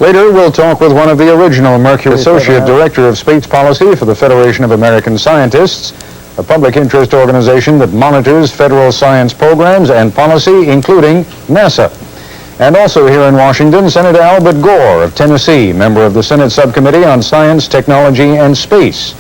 Later, we'll talk with one of the original Mercury Associate Director of Space Policy for the Federation of American Scientists, a public interest organization that monitors federal science programs and policy, including NASA. And also here in Washington, Senator Albert Gore of Tennessee, member of the Senate Subcommittee on Science, Technology, and Space.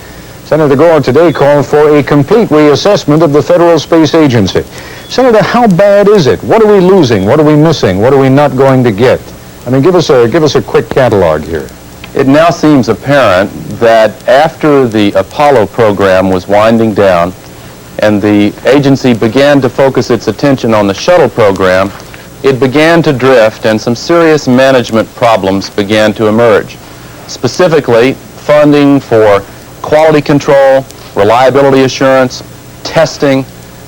Senator Gore today called for a complete reassessment of the Federal Space Agency. Senator, how bad is it? What are we losing? What are we missing? What are we not going to get? I mean, give us a quick catalog here. It now seems apparent that after the Apollo program was winding down and the agency began to focus its attention on the shuttle program, it began to drift and some serious management problems began to emerge. Specifically, funding for quality control, reliability assurance, testing,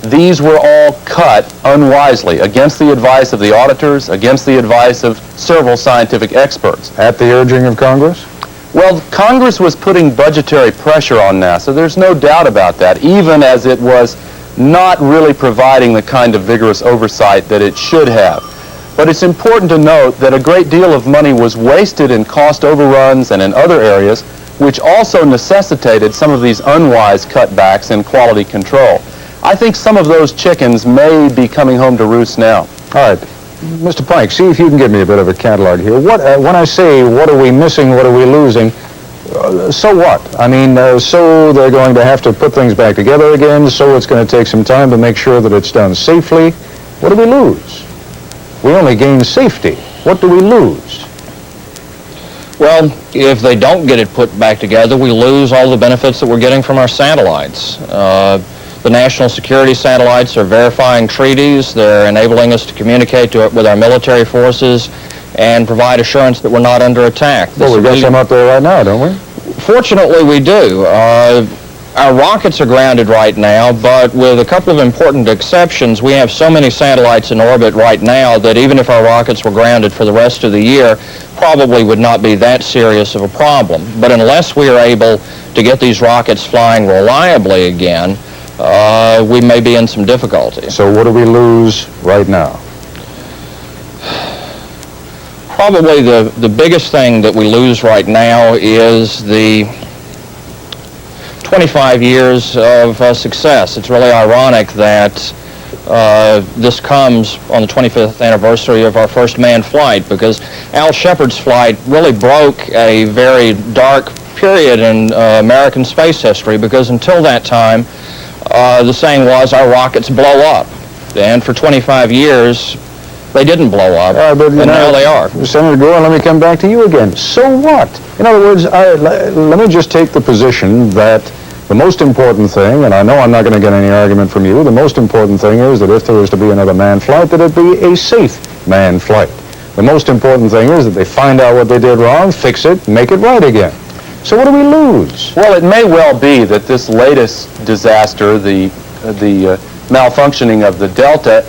these were all cut unwisely against the advice of the auditors, against the advice of several scientific experts. At the urging of Congress? Well, Congress was putting budgetary pressure on NASA. There's no doubt about that, even as it was not really providing the kind of vigorous oversight that it should have. But it's important to note that a great deal of money was wasted in cost overruns and in other areas, which also necessitated some of these unwise cutbacks in quality control. I think some of those chickens may be coming home to roost now. All right. Mr. Pike, see if you can give me a bit of a catalog here. When I say what are we missing, what are we losing, so what? I mean, so they're going to have to put things back together again, so it's going to take some time to make sure that it's done safely. What do we lose? We only gain safety. What do we lose? Well, if they don't get it put back together, we lose all the benefits that we're getting from our satellites. The national security satellites are verifying treaties. They're enabling us to communicate with our military forces and provide assurance that we're not under attack. Well, we've got some up there right now, don't we? Fortunately, we do. Our rockets are grounded right now, but with a couple of important exceptions, we have so many satellites in orbit right now that even if our rockets were grounded for the rest of the year, probably would not be that serious of a problem. But unless we are able to get these rockets flying reliably again, we may be in some difficulty. So what do we lose right now? Probably the biggest thing that we lose right now is the 25 years of success. It's really ironic that this comes on the 25th anniversary of our first manned flight, because Al Shepard's flight really broke a very dark period in American space history, because until that time, the saying was our rockets blow up. And for 25 years, they didn't blow up, and now they are. Senator Gore, let me come back to you again. So what? In other words, let me just take the position that the most important thing, and I know I'm not going to get any argument from you, the most important thing is that if there is to be another manned flight, that it be a safe manned flight. The most important thing is that they find out what they did wrong, fix it, make it right again. So what do we lose? Well, it may well be that this latest disaster, the malfunctioning of the Delta,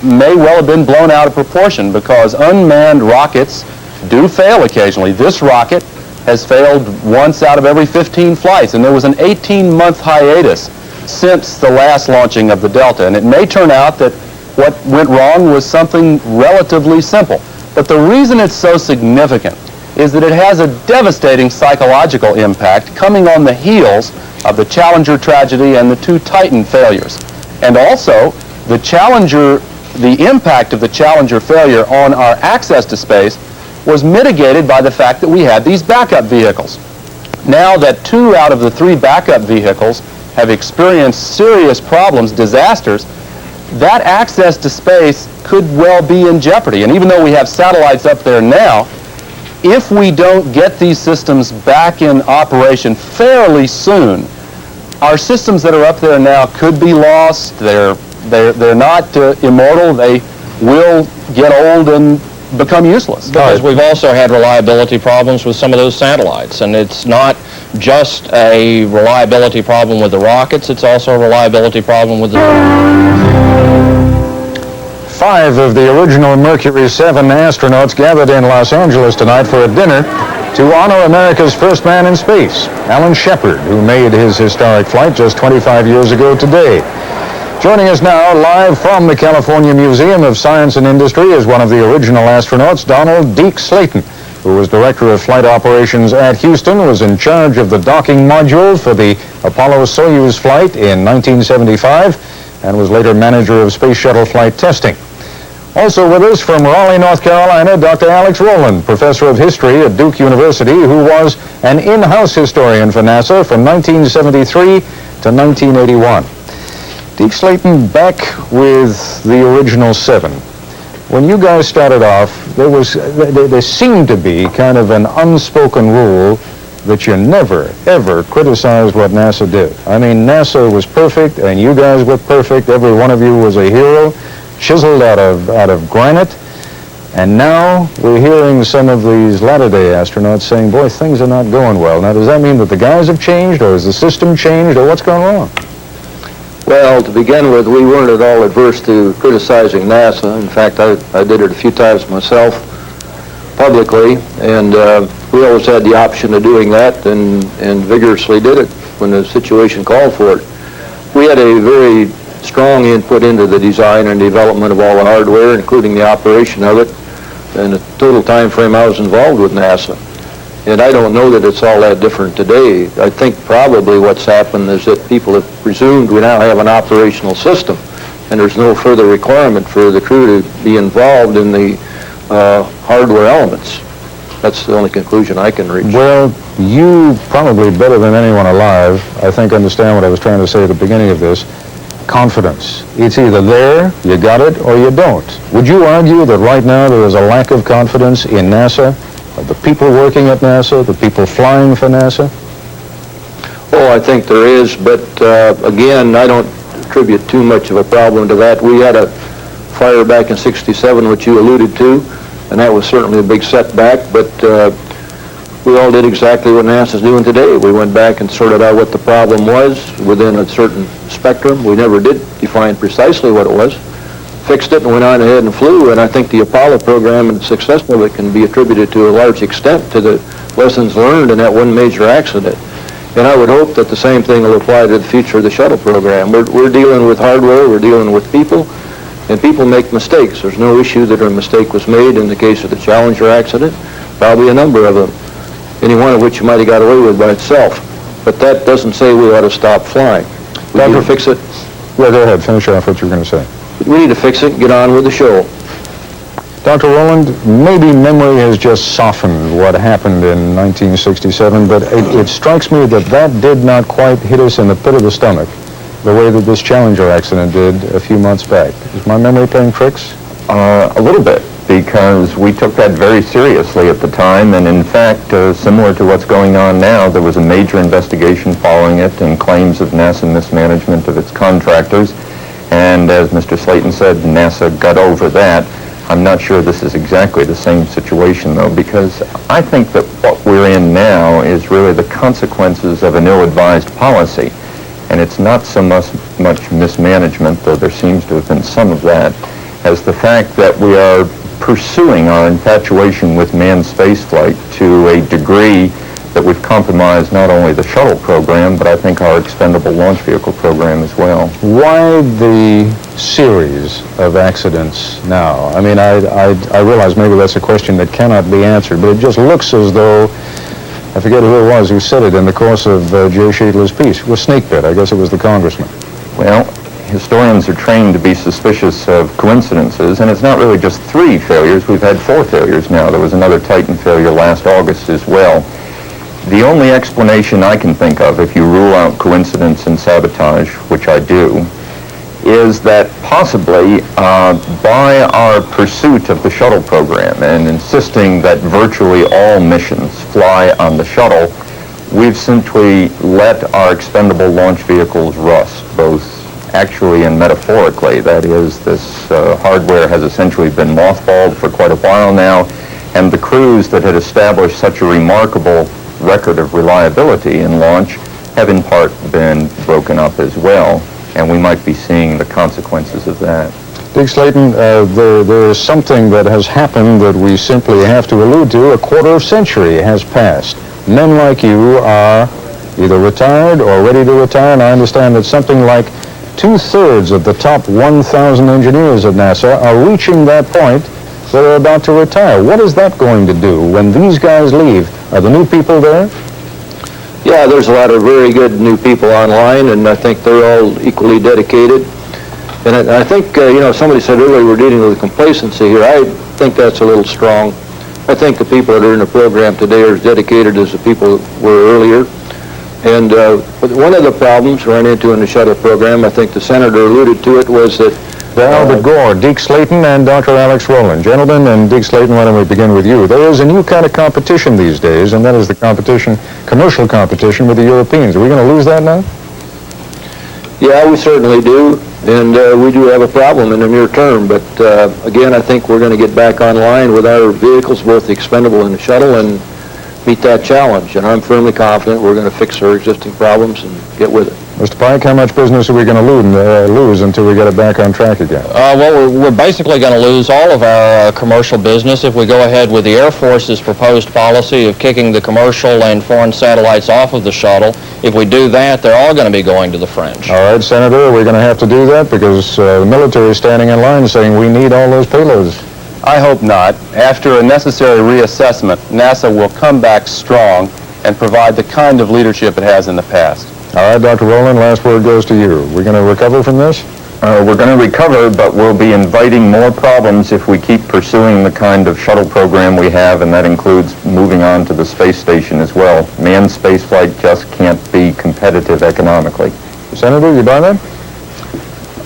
may well have been blown out of proportion, because unmanned rockets do fail occasionally. This rocket has failed once out of every 15 flights, and there was an 18-month hiatus since the last launching of the Delta. And it may turn out that what went wrong was something relatively simple. But the reason it's so significant is that it has a devastating psychological impact coming on the heels of the Challenger tragedy and the two Titan failures. And also, the impact of the Challenger failure on our access to space was mitigated by the fact that we had these backup vehicles. Now that 2 out of the 3 backup vehicles have experienced serious problems, disasters, that access to space could well be in jeopardy. And even though we have satellites up there now, if we don't get these systems back in operation fairly soon, our systems that are up there now could be lost. They're not immortal. They will get old and become useless. Because we've also had reliability problems with some of those satellites, and it's not just a reliability problem with the rockets, it's also a reliability problem with the... 5 of the original Mercury 7 astronauts gathered in Los Angeles tonight for a dinner to honor America's first man in space, Alan Shepard, who made his historic flight just 25 years ago today. Joining us now, live from the California Museum of Science and Industry, is one of the original astronauts, Donald "Deke" Slayton. who was director of flight operations at Houston, was in charge of the docking module for the Apollo-Soyuz flight in 1975 and was later manager of space shuttle flight testing. Also with us from Raleigh, North Carolina, Dr. Alex Rowland, professor of history at Duke University, who was an in-house historian for NASA from 1973 to 1981. Deke Slayton, back with the original 7. When you guys started off, there seemed to be kind of an unspoken rule that you never, ever criticized what NASA did. I mean, NASA was perfect, and you guys were perfect. Every one of you was a hero, chiseled out of granite. And now we're hearing some of these latter-day astronauts saying, boy, things are not going well. Now, does that mean that the guys have changed, or has the system changed, or what's gone wrong? Well, to begin with, we weren't at all adverse to criticizing NASA. In fact, I did it a few times myself publicly, and we always had the option of doing that and vigorously did it when the situation called for it. We had a very strong input into the design and development of all the hardware, including the operation of it, and the total time frame I was involved with NASA. And I don't know that it's all that different today. I think probably what's happened is that people have presumed we now have an operational system, and there's no further requirement for the crew to be involved in the hardware elements. That's the only conclusion I can reach. Well, you probably better than anyone alive, I think, understand what I was trying to say at the beginning of this. Confidence. It's either there, you got it, or you don't. Would you argue that right now there is a lack of confidence in NASA, of the people working at NASA, the people flying for NASA? Oh, I think there is, but again, I don't attribute too much of a problem to that. We had a fire back in '67, which you alluded to, and that was certainly a big setback, but we all did exactly what NASA's doing today. We went back and sorted out what the problem was within a certain spectrum. We never did define precisely what it was. Fixed it and went on ahead and flew, and I think the Apollo program and the success of it can be attributed to a large extent to the lessons learned in that one major accident. And I would hope that the same thing will apply to the future of the shuttle program. We're dealing with hardware, we're dealing with people, and people make mistakes. There's no issue that a mistake was made in the case of the Challenger accident, probably a number of them, any one of which you might have got away with by itself. But that doesn't say we ought to stop flying. We need to fix it. Well, go ahead, finish off what you were going to say. We need to fix it and get on with the show. Dr. Rowland, maybe memory has just softened what happened in 1967, but it strikes me that that did not quite hit us in the pit of the stomach the way that this Challenger accident did a few months back. Is my memory playing tricks? A little bit, because we took that very seriously at the time, and in fact, similar to what's going on now, there was a major investigation following it and claims of NASA mismanagement of its contractors, and as Mr. Slayton said, NASA got over that. I'm not sure this is exactly the same situation, though, because I think that what we're in now is really the consequences of an ill-advised policy, and it's not so much mismanagement, though there seems to have been some of that, as the fact that we are pursuing our infatuation with manned spaceflight to a degree that we've compromised not only the shuttle program, but I think our expendable launch vehicle program as well. Why the series of accidents now? I mean, I realize maybe that's a question that cannot be answered, but it just looks as though, I forget who it was who said it in the course of Jay Shadler's piece. It was Snake Pit. I guess it was the congressman. Well, historians are trained to be suspicious of coincidences, and it's not really just 3 failures. We've had 4 failures now. There was another Titan failure last August as well. The only explanation I can think of, if you rule out coincidence and sabotage, which I do, is that possibly by our pursuit of the shuttle program and insisting that virtually all missions fly on the shuttle, we've simply let our expendable launch vehicles rust, both actually and metaphorically. That is, this hardware has essentially been mothballed for quite a while now, and the crews that had established such a remarkable record of reliability in launch have in part been broken up as well, and we might be seeing the consequences of that. Deke Slayton, there is something that has happened that we simply have to allude to. A quarter century has passed. Men like you are either retired or ready to retire, and I understand that something like 2/3 of the top 1,000 engineers at NASA are reaching that point they're about to retire. What is that going to do when these guys leave? Are the new people there? Yeah, there's a lot of very good new people online, and I think they're all equally dedicated. And I think, somebody said earlier we're dealing with complacency here. I think that's a little strong. I think the people that are in the program today are as dedicated as the people were earlier. And one of the problems we ran into in the shuttle program, I think the senator alluded to it, was that Albert Gore, Deke Slayton, and Dr. Alex Rowland. Gentlemen, and Deke Slayton, why don't we begin with you? There is a new kind of competition these days, and that is the competition, commercial competition with the Europeans. Are we going to lose that now? Yeah, we certainly do, and we do have a problem in the near term. But again, I think we're going to get back online with our vehicles, both the expendable and the shuttle, and meet that challenge. And I'm firmly confident we're going to fix our existing problems and get with it. Mr. Pike, how much business are we going to lose until we get it back on track again? Well, we're basically going to lose all of our commercial business if we go ahead with the Air Force's proposed policy of kicking the commercial and foreign satellites off of the shuttle. If we do that, they're all going to be going to the French. All right, Senator, are we going to have to do that? Because the military is standing in line saying we need all those payloads. I hope not. After a necessary reassessment, NASA will come back strong and provide the kind of leadership it has in the past. All right, Dr. Rowland, last word goes to you. We're going to recover from this? We're going to recover, but we'll be inviting more problems if we keep pursuing the kind of shuttle program we have, and that includes moving on to the space station as well. Manned spaceflight just can't be competitive economically. Senator, you buy that?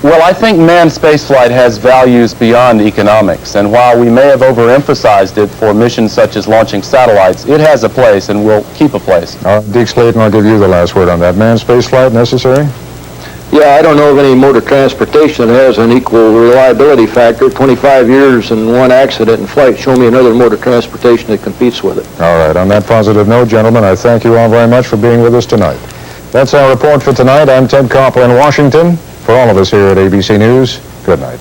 Well, I think manned spaceflight has values beyond economics, and while we may have overemphasized it for missions such as launching satellites, it has a place and will keep a place. All right, Deke Slayton, I'll give you the last word on that. Manned spaceflight necessary? Yeah, I don't know of any mode of transportation that has an equal reliability factor. 25 years and one accident in flight. Show me another mode of transportation that competes with it. All right, on that positive note, gentlemen, I thank you all very much for being with us tonight. That's our report for tonight. I'm Ted Koppel in Washington. For all of us here at ABC News, good night.